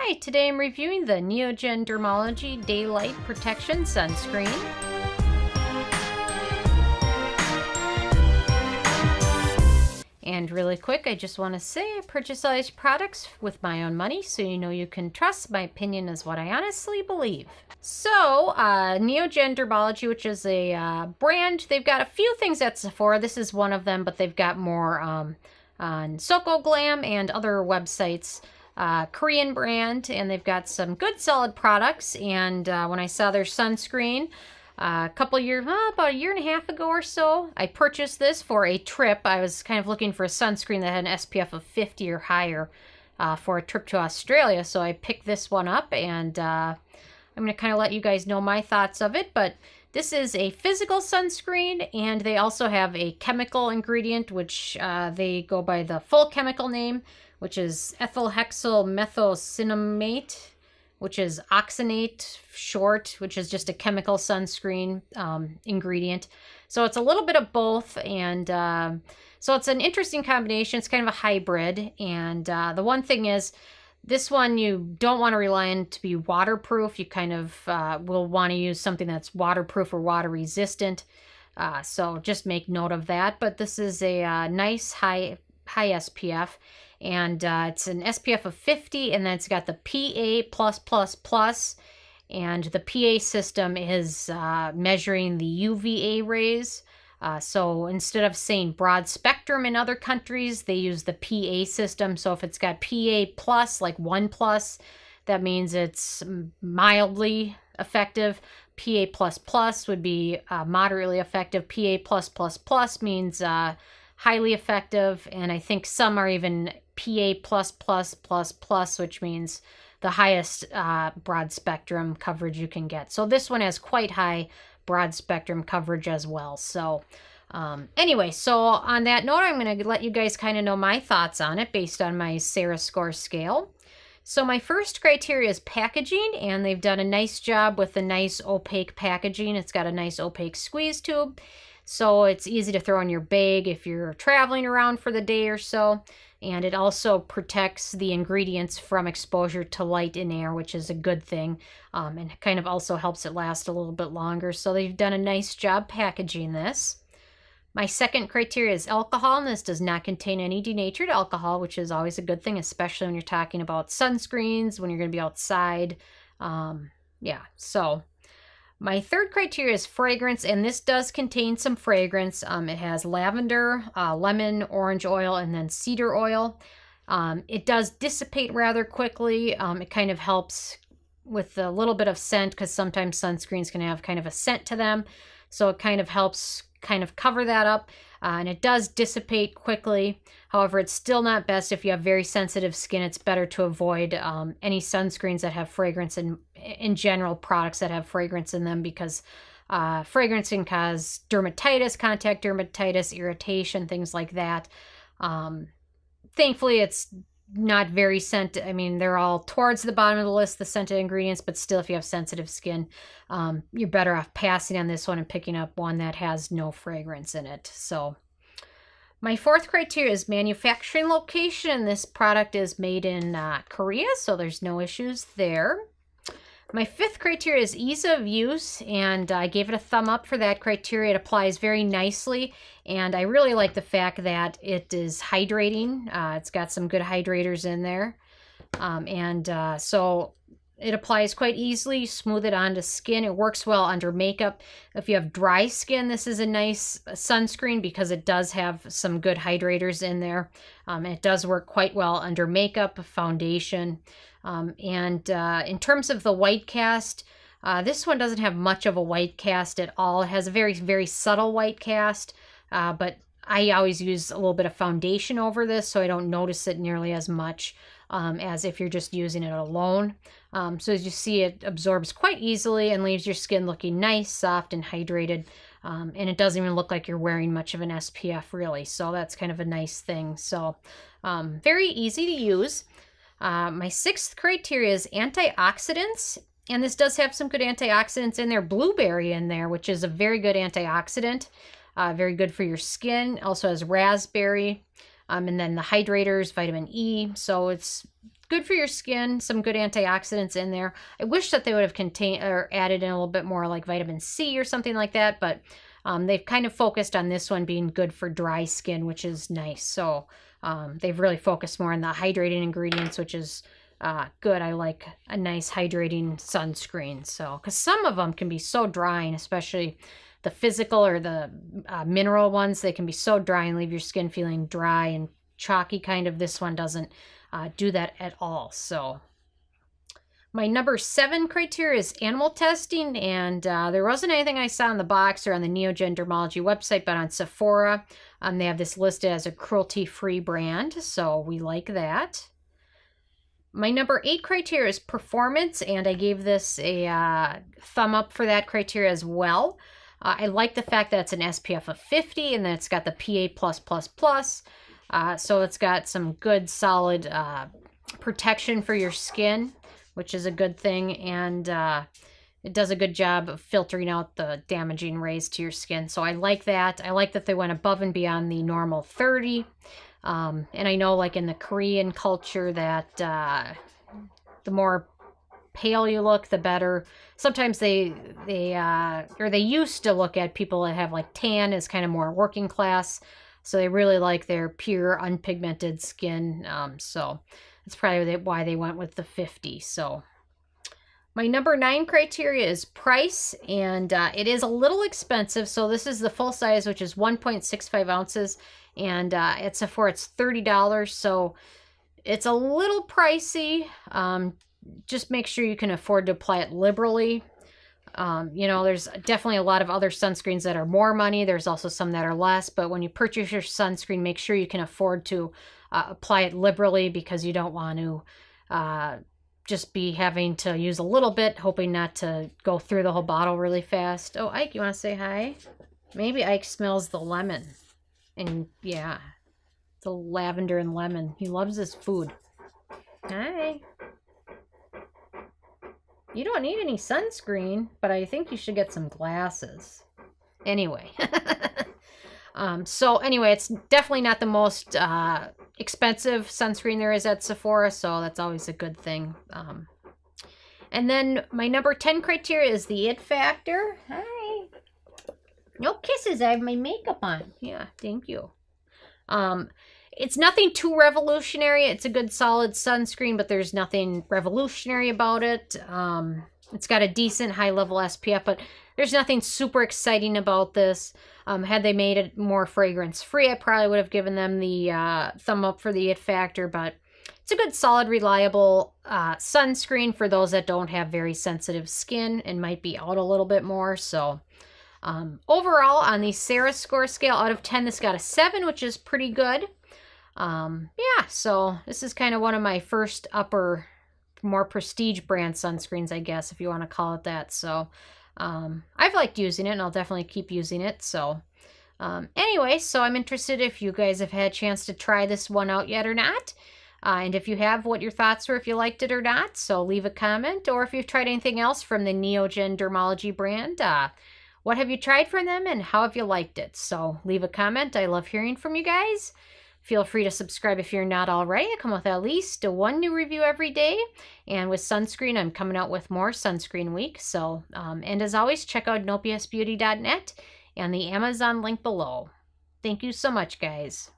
Hi, today I'm reviewing the Neogen Dermalogy Day Light Protection Sunscreen. And really quick, I just want to say I purchase all these products with my own money, so you know you can trust my opinion is what I honestly believe. So, Neogen Dermalogy, which is a brand, they've got a few things at Sephora. This is one of them, but they've got more on Soko Glam and other websites. Korean brand, and they've got some good solid products. And when I saw their sunscreen about a year and a half ago or so, I purchased this for a trip. I was kind of looking for a sunscreen that had an SPF of 50 or higher for a trip to Australia, so I picked this one up, and I'm going to kind of let you guys know my thoughts of it. But this is a physical sunscreen, and they also have a chemical ingredient, which they go by the full chemical name, which is ethyl hexyl methocyanamate, which is oxynate short, which is just a chemical sunscreen ingredient. So it's a little bit of both, and so it's an interesting combination. It's kind of a hybrid, and the one thing is, this one you don't want to rely on to be waterproof. You kind of will want to use something that's waterproof or water resistant. So just make note of that. But this is a nice high SPF, and it's an SPF of 50, and then it's got the PA+++, and the PA system is measuring the UVA rays. So instead of saying broad spectrum in other countries, they use the PA system. So if it's got PA+, like 1+, that means it's mildly effective. PA++ would be moderately effective. PA+++ means highly effective, and I think some are even PA++++, which means the highest broad spectrum coverage you can get. So this one has quite high broad spectrum coverage as well. So anyway, so on that note, I'm going to let you guys kind of know my thoughts on it based on my Sarah score scale. So my first criteria is packaging, and they've done a nice job with the nice opaque packaging. It's got a nice opaque squeeze tube, so it's easy to throw in your bag if you're traveling around for the day or so. And it also protects the ingredients from exposure to light and air, which is a good thing. And kind of also helps it last a little bit longer. So they've done a nice job packaging this. My second criteria is alcohol, and this does not contain any denatured alcohol, which is always a good thing, especially when you're talking about sunscreens, when you're going to be outside. So my third criteria is fragrance, and this does contain some fragrance. It has lavender, lemon, orange oil, and then cedar oil. It does dissipate rather quickly. It kind of helps with a little bit of scent, because sometimes sunscreens can have kind of a scent to them. So it kind of helps kind of cover that up, and it does dissipate quickly. However, it's still not best if you have very sensitive skin. It's better to avoid any sunscreens that have fragrance, and in general products that have fragrance in them, because fragrance can cause dermatitis, contact dermatitis, irritation, things like that. Thankfully, it's not very scented. I mean, they're all towards the bottom of the list, the scented ingredients, but still, if you have sensitive skin, you're better off passing on this one and picking up one that has no fragrance in it. So my fourth criteria is manufacturing location. This product is made in Korea, so there's no issues there. My fifth criteria is ease of use, and I gave it a thumb up for that criteria. It applies very nicely, and I really like the fact that it is hydrating. It's got some good hydrators in there, so it applies quite easily. Smooth it onto skin. It works well under makeup. If you have dry skin, this is a nice sunscreen because it does have some good hydrators in there. It does work quite well under makeup, foundation. In terms of the white cast, this one doesn't have much of a white cast at all. It has a very, very subtle white cast, but I always use a little bit of foundation over this, so I don't notice it nearly as much as if you're just using it alone. So as you see, it absorbs quite easily and leaves your skin looking nice, soft, and hydrated. And it doesn't even look like you're wearing much of an SPF, really. So that's kind of a nice thing. So very easy to use. My sixth criteria is antioxidants, and this does have some good antioxidants in there. Blueberry in there, which is a very good antioxidant, very good for your skin. Also has raspberry, and then the hydrators, vitamin E. So it's good for your skin, some good antioxidants in there. I wish that they would have contained or added in a little bit more like vitamin C or something like that, but they've kind of focused on this one being good for dry skin, which is nice. So they've really focused more on the hydrating ingredients, which is good. I like a nice hydrating sunscreen. So, because some of them can be so drying, especially the physical or the mineral ones, they can be so dry and leave your skin feeling dry and chalky kind of. This one doesn't do that at all. So my number 7 criteria is animal testing, and there wasn't anything I saw in the box or on the Neogen Dermalogy website, but on Sephora, they have this listed as a cruelty-free brand, so we like that. My number 8 criteria is performance, and I gave this a thumb up for that criteria as well. I like the fact that it's an SPF of 50 and that it's got the PA+++. So it's got some good solid protection for your skin, which is a good thing, and it does a good job of filtering out the damaging rays to your skin. So I like that. I like that they went above and beyond the normal 30. And I know, like in the Korean culture, that the more pale you look, the better. Sometimes they used to look at people that have like tan as kind of more working class. So they really like their pure, unpigmented skin. So that's probably why they went with the 50. So my number 9 criteria is price, and it is a little expensive. So this is the full size, which is 1.65 ounces, and at Sephora it's $30. So it's a little pricey. Just make sure you can afford to apply it liberally. You know, there's definitely a lot of other sunscreens that are more money. There's also some that are less, but when you purchase your sunscreen, make sure you can afford to apply it liberally, because you don't want to just be having to use a little bit, hoping not to go through the whole bottle really fast. Oh, Ike, you want to say hi? Maybe Ike smells the lemon. And yeah, the lavender and lemon. He loves his food. Hi. You don't need any sunscreen, but I think you should get some glasses. Anyway. So anyway, it's definitely not the most expensive sunscreen there is at Sephora, so that's always a good thing. And then my number 10 criteria is the it factor. Hi. No kisses. I have my makeup on. Yeah, thank you. It's nothing too revolutionary. It's a good solid sunscreen, but there's nothing revolutionary about it. It's got a decent high-level SPF, but there's nothing super exciting about this. Had they made it more fragrance-free, I probably would have given them the thumb up for the it factor, but it's a good, solid, reliable sunscreen for those that don't have very sensitive skin and might be out a little bit more. So overall, on the Sarah score scale, out of 10, this got a 7, which is pretty good. Yeah, so this is kind of one of my first upper, more prestige brand sunscreens, I guess, if you want to call it that. So I've liked using it, and I'll definitely keep using it. So anyway, so I'm interested if you guys have had a chance to try this one out yet or not. And if you have, what your thoughts were, if you liked it or not. So leave a comment, or if you've tried anything else from the Neogen Dermalogy brand, what have you tried from them and how have you liked it? So leave a comment. I love hearing from you guys. Feel free to subscribe if you're not already. I come with at least one new review every day. And with sunscreen, I'm coming out with more Sunscreen Week. So, and as always, check out nopsbeauty.net and the Amazon link below. Thank you so much, guys.